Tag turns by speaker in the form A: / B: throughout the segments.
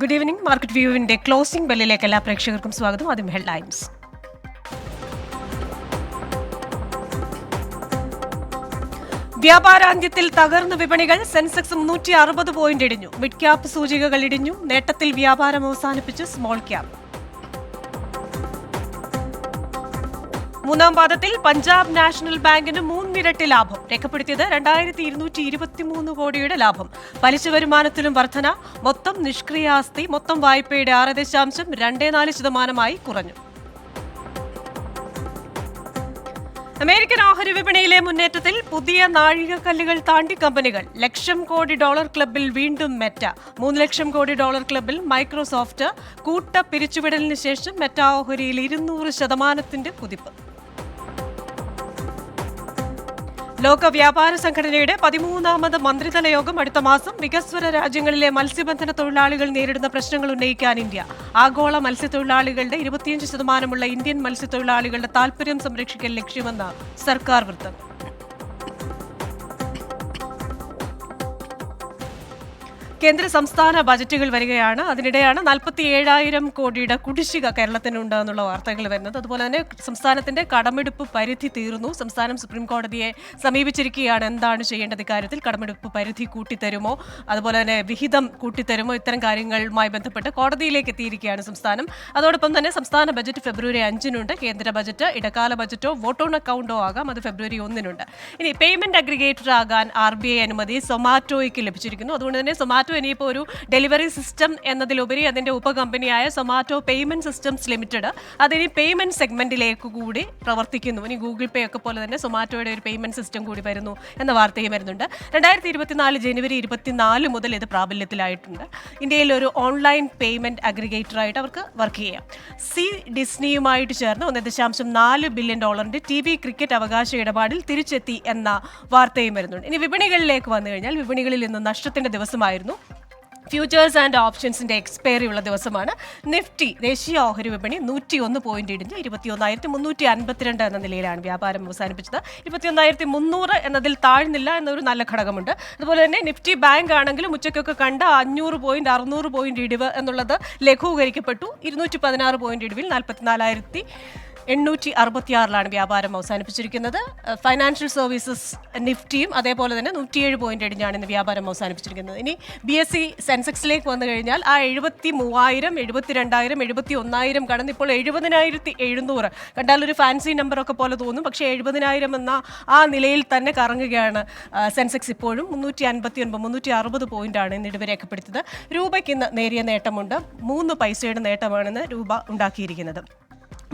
A: Good evening. Market വ്യൂവിന്റെ closing ബെല്ലിലേക്ക് എല്ലാ പ്രേക്ഷകർക്കും സ്വാഗതം. ആദ്യം ഹെഡ്ലൈൻസ്. വ്യാപാരാന്ത്യത്തിൽ തകർന്ന വിപണികൾ. സെൻസെക്സ് 360 പോയിന്റ് ഇടിഞ്ഞു. മിഡ് ക്യാപ് സൂചികകൾ ഇടിഞ്ഞു. നേട്ടത്തിൽ വ്യാപാരം അവസാനിപ്പിച്ച് സ്മോൾ ക്യാപ്. മൂന്നാം പാദത്തിൽ പഞ്ചാബ് നാഷണൽ ബാങ്കിന് 3 ഇരട്ടി ലാഭം രേഖപ്പെടുത്തിയത്. 2223 കോടിയുടെ ലാഭം. പലിശ വരുമാനത്തിലും വർധന. മൊത്തം നിഷ്ക്രിയ ആസ്തി മൊത്തം വായ്പയുടെ 6.24% കുറഞ്ഞു. അമേരിക്കൻ ഓഹരി വിപണിയിലെ മുന്നേറ്റത്തിൽ പുതിയ നാഴികക്കല്ലുകൾ താണ്ടി കമ്പനികൾ. $1,00,000 കോടി ക്ലബിൽ വീണ്ടും മെറ്റ. $3,00,000 കോടി ക്ലബിൽ മൈക്രോസോഫ്റ്റ്. കൂട്ട പിരിച്ചുവിടലിന് ശേഷം മെറ്റ ഓഹരിയിൽ 200% കുതിപ്പ്. ലോക വ്യാപാര സംഘടനയുടെ 13ാമത് മന്ത്രിതല യോഗം അടുത്ത മാസം. വികസ്വര രാജ്യങ്ങളിലെ മത്സ്യബന്ധന തൊഴിലാളികൾ നേരിടുന്ന പ്രശ്നങ്ങൾ ഉന്നയിക്കാൻ ഇന്ത്യ. ആഗോള മത്സ്യത്തൊഴിലാളികളുടെ 25% ഇന്ത്യൻ മത്സ്യത്തൊഴിലാളികളുടെ താൽപര്യം സംരക്ഷിക്കൽ ലക്ഷ്യമെന്ന് സർക്കാർ വൃത്തങ്ങൾ. കേന്ദ്ര സംസ്ഥാന ബജറ്റുകൾ വരികയാണ്. അതിനിടെയാണ് 47,000 കോടിയുടെ കുടിശ്ശിക കേരളത്തിനുണ്ട് എന്നുള്ള വാർത്തകൾ വരുന്നത്. അതുപോലെ തന്നെ സംസ്ഥാനത്തിന്റെ കടമെടുപ്പ് പരിധി തീർന്നു. സംസ്ഥാനം സുപ്രീം കോടതിയെ സമീപിച്ചിരിക്കുകയാണ്. എന്താണ് ചെയ്യേണ്ടത് ഇക്കാര്യത്തിൽ? കടമെടുപ്പ് പരിധി കൂട്ടിത്തരുമോ, അതുപോലെ തന്നെ വിഹിതം കൂട്ടിത്തരുമോ, ഇത്തരം കാര്യങ്ങളുമായി ബന്ധപ്പെട്ട് കോടതിയിലേക്ക് എത്തിയിരിക്കുകയാണ് സംസ്ഥാനം. അതോടൊപ്പം തന്നെ സംസ്ഥാന ബജറ്റ് ഫെബ്രുവരി 5-നുണ്ട്. കേന്ദ്ര ബജറ്റ് ഇടക്കാല ബജറ്റോ വോട്ട് ഓൺ അക്കൗണ്ടോ ആകാം. അത് ഫെബ്രുവരി 1-നുണ്ട്. ഇനി പേയ്മെന്റ് അഗ്രിഗേറ്റർ ആകാൻ RBI അനുമതി സൊമാറ്റോയ്ക്ക് ലഭിച്ചിരിക്കുന്നു. അതുകൊണ്ട് തന്നെ സൊമാറ്റോ ഇനിയിപ്പോൾ ഒരു ഡെലിവറി സിസ്റ്റം എന്നതിലുപരി അതിന്റെ ഉപകമ്പനിയായ സൊമാറ്റോ പേയ്മെന്റ് സിസ്റ്റംസ് ലിമിറ്റഡ് അതിനി പേയ്മെന്റ് സെഗ്മെന്റിലേക്ക് കൂടി പ്രവർത്തിക്കുന്നു. ഇനി ഗൂഗിൾ പേ ഒക്കെ പോലെ തന്നെ സൊമാറ്റോയുടെ ഒരു പേയ്മെന്റ് സിസ്റ്റം കൂടി വരുന്നു എന്ന വാർത്തയും വരുന്നുണ്ട്. 2024 ജനുവരി 24 മുതൽ ഇത് പ്രാബല്യത്തിലായിട്ടുണ്ട്. ഇന്ത്യയിൽ ഒരു ഓൺലൈൻ പേയ്മെന്റ് അഗ്രിഗേറ്ററായിട്ട് അവർക്ക് വർക്ക് ചെയ്യാം. ഡിസ്നിയുമായിട്ട് ചേർന്ന് $1.4 ബില്യൺ TV ക്രിക്കറ്റ് അവകാശ ഇടപാടിൽ തിരിച്ചെത്തി എന്ന വാർത്തയും വരുന്നുണ്ട്. ഇനി വിപണികളിലേക്ക് വന്നു കഴിഞ്ഞാൽ വിപണികളിൽ ഇന്ന് നഷ്ടത്തിന്റെ ദിവസമായിരുന്നു. ഫ്യൂച്ചേഴ്സ് ആൻഡ് ഓപ്ഷൻസിന്റെ എക്സ്പയറി ഉള്ള ദിവസമാണ്. നിഫ്റ്റി ദേശീയ ഓഹരി വിപണി 101 പോയിന്റ് ഇടിഞ്ഞ് 21,352 എന്ന നിലയിലാണ് വ്യാപാരം അവസാനിപ്പിച്ചത്. 21,300 എന്നതിൽ താഴ്ന്നില്ല എന്നൊരു നല്ല ഘടകമുണ്ട്. അതുപോലെ തന്നെ നിഫ്റ്റി ബാങ്ക് ആണെങ്കിലും ഉച്ചയ്ക്കൊക്കെ കണ്ട 500 പോയിന്റ് 600 പോയിന്റ് ഇടിവ് എന്നുള്ളത് ലഘൂകരിക്കപ്പെട്ടു. 216 പോയിന്റ് ഇടിവിൽ 44,866 വ്യാപാരം അവസാനിപ്പിച്ചിരിക്കുന്നത്. ഫൈനാൻഷ്യൽ സർവീസസ് നിഫ്റ്റിയും അതേപോലെ തന്നെ 107 പോയിന്റ് ഇടിഞ്ഞാണ് ഇന്ന് വ്യാപാരം അവസാനിപ്പിച്ചിരിക്കുന്നത്. ഇനി BSE സെൻസെക്സിലേക്ക് വന്നു കഴിഞ്ഞാൽ ആ 73,000, 72,000, 71,000 കടന്ന് ഇപ്പോൾ 70,700 കണ്ടാൽ ഒരു ഫാൻസി നമ്പറൊക്കെ പോലെ തോന്നും. പക്ഷേ 70,000 എന്ന ആ നിലയിൽ തന്നെ കറങ്ങുകയാണ് സെൻസെക്സ്. ഇപ്പോഴും 359, 360 പോയിന്റാണ് ഇന്ന് ഇടിവ് രേഖപ്പെടുത്തിയത്. രൂപയ്ക്ക് ഇന്ന് നേരിയ നേട്ടമുണ്ട്. 3 പൈസയുടെ നേട്ടമാണെന്ന് രൂപ ഉണ്ടാക്കിയിരിക്കുന്നത്.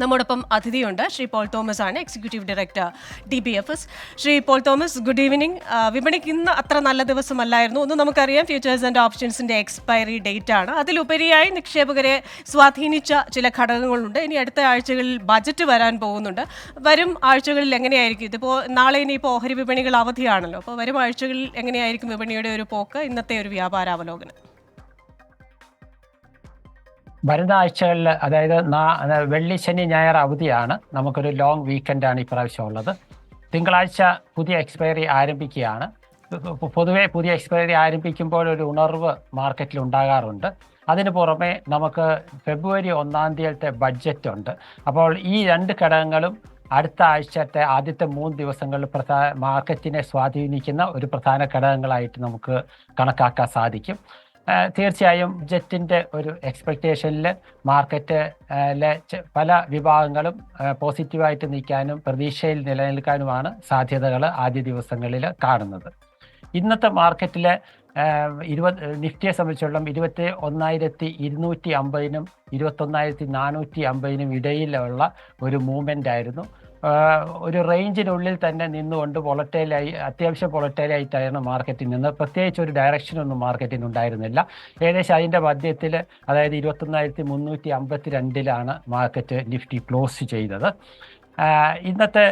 A: നമ്മോടൊപ്പം അതിഥിയുണ്ട്. ശ്രീ പോൾ തോമസ് ആണ്, executive director DBFS. Shri Paul Thomas, good evening. വിപണിക്ക് ഇന്ന് അത്ര നല്ല ദിവസമല്ലായിരുന്നു. ഒന്ന് നമുക്കറിയാം, ഫ്യൂച്ചേഴ്സ് ആൻഡ് ഓപ്ഷൻസിന്റെ എക്സ്പയറി ഡേറ്റ് ആണ്. അതിലുപരിയായി നിക്ഷേപകരെ സ്വാധീനിച്ച ചില ഘടകങ്ങളുണ്ട്. ഇനി അടുത്ത ആഴ്ചകളിൽ ബജറ്റ് വരാൻ പോകുന്നുണ്ട്. വരും ആഴ്ചകളിൽ എങ്ങനെയായിരിക്കും ഇതിപ്പോൾ? നാളെ ഇനിയിപ്പോൾ ഓഹരി വിപണികൾ അവധിയാണല്ലോ. അപ്പോൾ വരും ആഴ്ചകളിൽ എങ്ങനെയായിരിക്കും വിപണിയുടെ ഒരു പോക്ക്? ഇന്നത്തെ ഒരു വ്യാപാരാവലോകനം.
B: വരുന്ന ആഴ്ചകളിൽ, അതായത് വെള്ളി, ശനി, ഞായർ അവധിയാണ്. നമുക്കൊരു ലോങ് വീക്കെൻഡാണ് ഇപ്രാവശ്യം ഉള്ളത്. തിങ്കളാഴ്ച പുതിയ എക്സ്പയറി ആരംഭിക്കുകയാണ്. പൊതുവെ പുതിയ എക്സ്പയറി ആരംഭിക്കുമ്പോൾ ഒരു ഉണർവ് മാർക്കറ്റിൽ ഉണ്ടാകാറുണ്ട്. അതിന് പുറമെ നമുക്ക് ഫെബ്രുവരി 1-ാം തീയതിയിലത്തെ ബഡ്ജറ്റ് ഉണ്ട്. അപ്പോൾ ഈ 2 ഘടകങ്ങളും അടുത്ത ആഴ്ചത്തെ ആദ്യത്തെ 3 ദിവസങ്ങളിൽ മാർക്കറ്റിനെ സ്വാധീനിക്കുന്ന ഒരു പ്രധാന ഘടകങ്ങളായിട്ട് നമുക്ക് കണക്കാക്കാൻ സാധിക്കും. തീർച്ചയായും ബഡ്ജറ്റിൻ്റെ ഒരു എക്സ്പെക്റ്റേഷനിൽ മാർക്കറ്റിലെ പല വിഭാഗങ്ങളും പോസിറ്റീവായിട്ട് നിൽക്കാനും പ്രതീക്ഷയിൽ നിലനിൽക്കാനുമാണ് സാധ്യതകൾ ആദ്യ ദിവസങ്ങളിൽ കാണുന്നത്. ഇന്നത്തെ മാർക്കറ്റിൽ നിഫ്റ്റിയെ സംബന്ധിച്ചിടത്തോളം 21,250-നും 21,450-നും ഇടയിലുള്ള ഒരു മൂവ്മെൻ്റ് ആയിരുന്നു. ഒരു റേഞ്ചിനുള്ളിൽ തന്നെ നിന്നുകൊണ്ട് അത്യാവശ്യം വോളറ്റൈലായിട്ടായിരുന്നു മാർക്കറ്റിൽ നിന്ന്. പ്രത്യേകിച്ച് ഒരു ഡയറക്ഷനൊന്നും മാർക്കറ്റിന് ഉണ്ടായിരുന്നില്ല. ഏകദേശം അതിൻ്റെ മധ്യത്തിൽ, അതായത് 21,352-ലാണ് മാർക്കറ്റ് നിഫ്റ്റി ക്ലോസ് ചെയ്തത്. ഇന്നത്തെ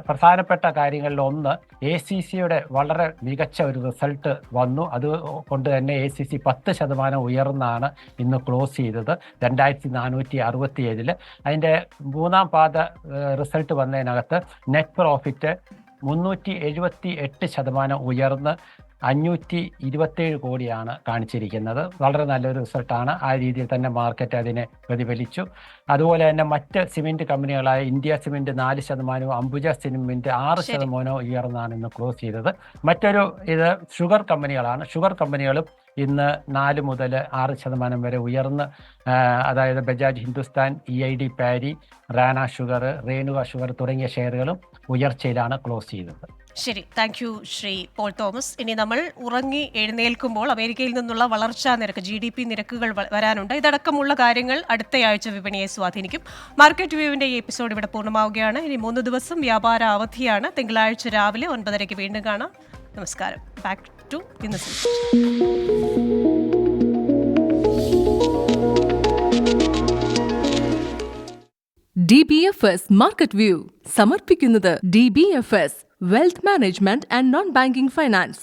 B: പ്രധാനപ്പെട്ട കാര്യങ്ങളിൽ ഒന്ന്, ACCയുടെ വളരെ മികച്ച ഒരു റിസൾട്ട് വന്നു. അതുകൊണ്ട് തന്നെ ACC 10% ഉയർന്നാണ് ഇന്ന് ക്ലോസ് ചെയ്തത് 2,467. അതിൻ്റെ 3-ാം പാദ റിസൾട്ട് വന്നതിനകത്ത് നെറ്റ് പ്രോഫിറ്റ് 378% ഉയർന്ന് 527 കോടിയാണ് കാണിച്ചിരിക്കുന്നത്. വളരെ നല്ലൊരു റിസൾട്ടാണ്. ആ രീതിയിൽ തന്നെ മാർക്കറ്റ് അതിനെ പ്രതിഫലിച്ചു. അതുപോലെ തന്നെ മറ്റ് സിമെൻറ്റ് കമ്പനികളായ ഇന്ത്യ സിമെൻറ്റ് 4%, അംബുജ സിമെൻറ്റ് 6% ഉയർന്നാണ് ഇന്ന് ക്ലോസ് ചെയ്തത്. മറ്റൊരു ഇത് ഷുഗർ കമ്പനികളാണ്. ഷുഗർ കമ്പനികളും ഇന്ന് 4 മുതൽ 6% വരെ ഉയർന്ന്, അതായത് Bajaj Hindusthan, EID Parry, Rana sugar, Renuka sugar തുടങ്ങിയ ഷെയറുകളും ഉയർച്ചയിലാണ് ക്ലോസ് ചെയ്തത്.
A: ശരി, thank you Shri Paul Thomas. ഇനി നമ്മൾ ഉറങ്ങി എഴുന്നേൽക്കുമ്പോൾ അമേരിക്കയിൽ നിന്നുള്ള വളർച്ചാ നിരക്ക്, GDP നിരക്കുകൾ വരാനുണ്ട്. ഇതടക്കമുള്ള കാര്യങ്ങൾ അടുത്തയാഴ്ച വിപണിയെ സ്വാധീനിക്കും. മാർക്കറ്റ് വ്യൂവിന്റെ ഈ എപ്പിസോഡ് ഇവിടെ പൂർണ്ണമാവുകയാണ്. ഇനി 3 ദിവസം വ്യാപാര അവധിയാണ്. തിങ്കളാഴ്ച രാവിലെ 9:30 വീണ്ടും കാണാം. നമസ്കാരം. ബാക്ക് ടു ഇന്ന്.
C: DBFS മാർക്കറ്റ് വ്യൂ സമർപ്പിക്കുന്നത് DBFS wealth management and non banking finance.